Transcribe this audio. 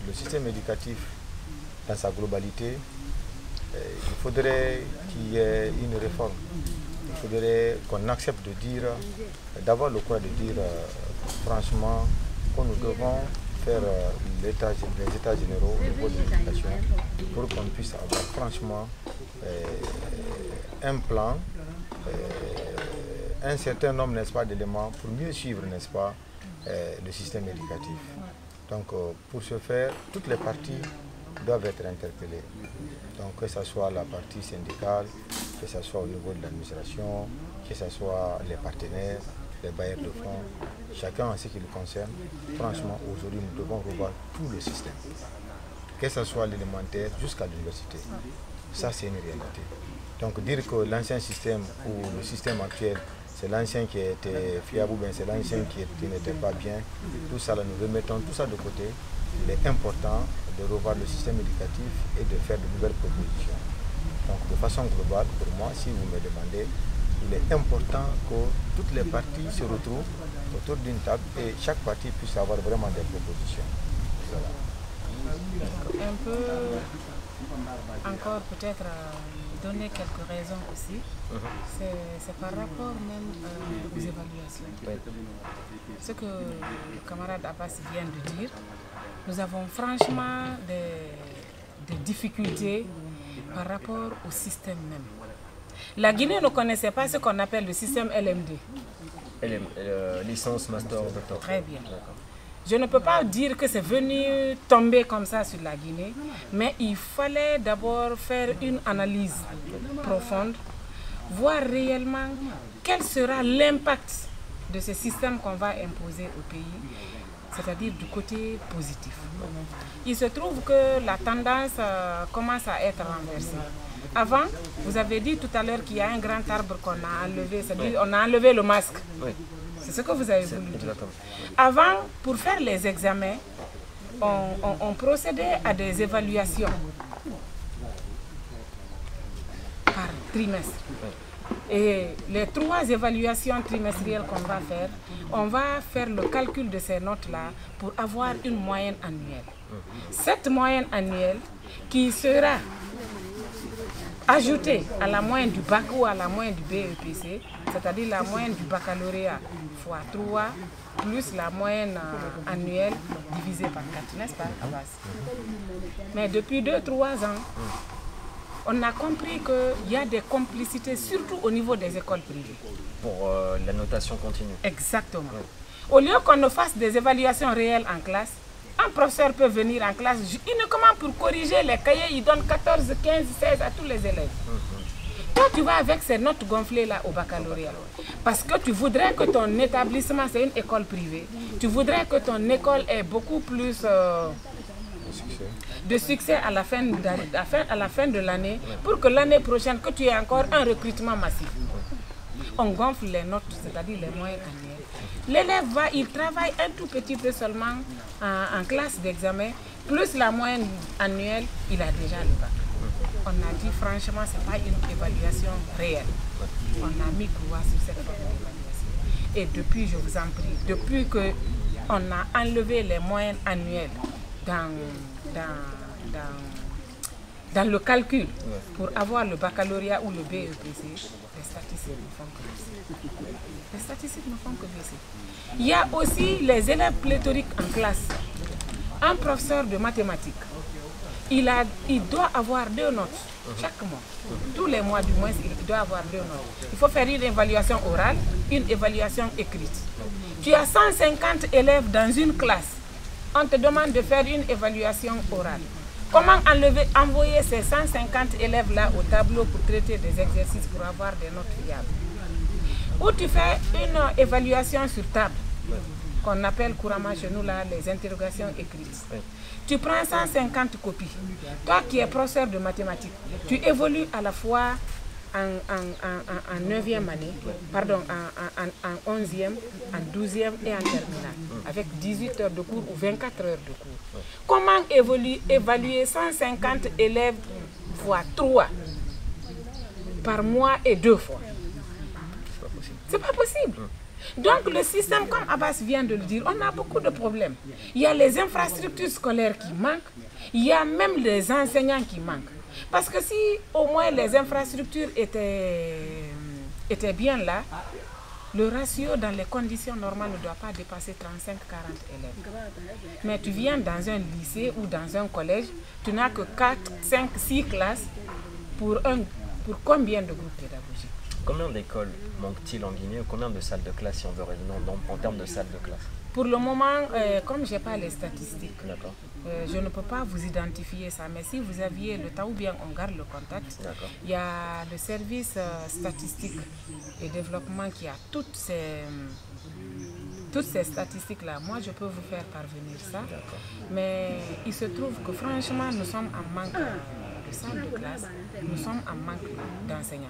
le système éducatif dans sa globalité, il faudrait qu'il y ait une réforme. Il faudrait qu'on accepte de dire, d'avoir le courage de dire franchement que nous devons faire les états généraux au niveau de l'éducation pour qu'on puisse avoir franchement un plan, un certain nombre, n'est-ce pas, d'éléments pour mieux suivre, n'est-ce pas, le système éducatif. Donc pour ce faire, toutes les parties doivent être interpellées. Donc que ce soit la partie syndicale, que ce soit au niveau de l'administration, que ce soit les partenaires, les bailleurs de fonds, chacun en ce qui le concerne. Franchement, aujourd'hui, nous devons revoir tout le système, que ce soit l'élémentaire jusqu'à l'université. Ça, c'est une réalité. Donc dire que l'ancien système ou le système actuel, c'est l'ancien qui était fiable ou bien c'est l'ancien qui n'était pas bien, tout ça, là, nous remettons tout ça de côté. Il est important de revoir le système éducatif et de faire de nouvelles propositions. Donc de façon globale, pour moi, si vous me demandez, il est important que toutes les parties se retrouvent autour d'une table et chaque partie puisse avoir vraiment des propositions. Voilà. Un peu, encore peut-être donner quelques raisons aussi. C'est par rapport même aux évaluations. Ce que le camarade Abbas vient de dire, nous avons franchement des difficultés par rapport au système même. La Guinée ne connaissait pas ce qu'on appelle le système LMD. Licence, master, doctorat. Très bien. Je ne peux pas dire que c'est venu tomber comme ça sur la Guinée, mais il fallait d'abord faire une analyse profonde, voir réellement quel sera l'impact de ce système qu'on va imposer au pays, c'est-à-dire du côté positif. Il se trouve que la tendance commence à être renversée. Avant, vous avez dit tout à l'heure qu'il y a un grand arbre qu'on a enlevé, c'est-à-dire on a enlevé le masque. Oui. C'est ce que vous avez voulu dire. Avant, pour faire les examens, on procédait à des évaluations par trimestre. Et les 3 évaluations trimestrielles qu'on va faire, on va faire le calcul de ces notes-là pour avoir une moyenne annuelle. Cette moyenne annuelle qui sera ajoutée à la moyenne du bac ou à la moyenne du BEPC, c'est-à-dire la moyenne du baccalauréat x 3 plus la moyenne annuelle divisée par 4, n'est-ce pas, Abbas? Mais depuis 2-3 ans, on a compris qu'il y a des complicités, surtout au niveau des écoles privées. Pour la notation continue. Exactement. Oui. Au lieu qu'on ne fasse des évaluations réelles en classe, un professeur peut venir en classe uniquement pour corriger les cahiers, il donne 14, 15, 16 à tous les élèves. Toi, tu vas avec ces notes gonflées là au baccalauréat. Parce que tu voudrais que ton établissement, c'est une école privée, tu voudrais que ton école ait beaucoup plus de succès à la fin de l'année, pour que l'année prochaine, que tu aies encore un recrutement massif. On gonfle les notes, c'est-à-dire les moyens annuels. L'élève va, il travaille un tout petit peu seulement en classe d'examen, plus la moyenne annuelle, il a déjà le bac. On a dit franchement, ce n'est pas une évaluation réelle. On a mis croix sur cette forme d'évaluation. Et depuis, je vous en prie, depuis qu'on a enlevé les moyennes annuelles dans le calcul pour avoir le baccalauréat ou le BEPC, les statistiques ne font que baisser. Les statistiques ne font que baisser. Il y a aussi les élèves pléthoriques en classe. Un professeur de mathématiques, il doit avoir 2 notes chaque mois. Tous les mois du moins, il doit avoir 2 notes. Il faut faire une évaluation orale, une évaluation écrite. Tu as 150 élèves dans une classe. On te demande de faire une évaluation orale. Comment envoyer ces 150 élèves-là au tableau pour traiter des exercices pour avoir des notes fiables? Ou tu fais une évaluation sur table, qu'on appelle couramment chez nous là, les interrogations écrites. Tu prends 150 copies. Toi qui es professeur de mathématiques, tu évolues à la fois en 9e année, pardon, en 11e, en 12e et en terminale, avec 18 heures de cours ou 24 heures de cours. Comment évaluer 150 élèves fois 3 par mois et 2 fois? C'est pas possible. Donc le système, comme Abbas vient de le dire, on a beaucoup de problèmes. Il y a les infrastructures scolaires qui manquent, il y a même les enseignants qui manquent. Parce que si au moins les infrastructures étaient bien là, le ratio dans les conditions normales ne doit pas dépasser 35-40 élèves. Mais tu viens dans un lycée ou dans un collège, tu n'as que 4, 5, 6 classes pour combien de groupes pédagogiques? Combien d'écoles manque-t-il en Guinée ou combien de salles de classe si on veut raisonner en termes de salles de classe? Pour le moment, comme je n'ai pas les statistiques, D'accord. je ne peux pas vous identifier ça. Mais si vous aviez le temps ou bien on garde le contact, il y a le service statistique et développement qui a toutes ces statistiques-là. Moi, je peux vous faire parvenir ça. Mais il se trouve que franchement, nous sommes en manque de salles de classe, nous sommes en manque d'enseignants.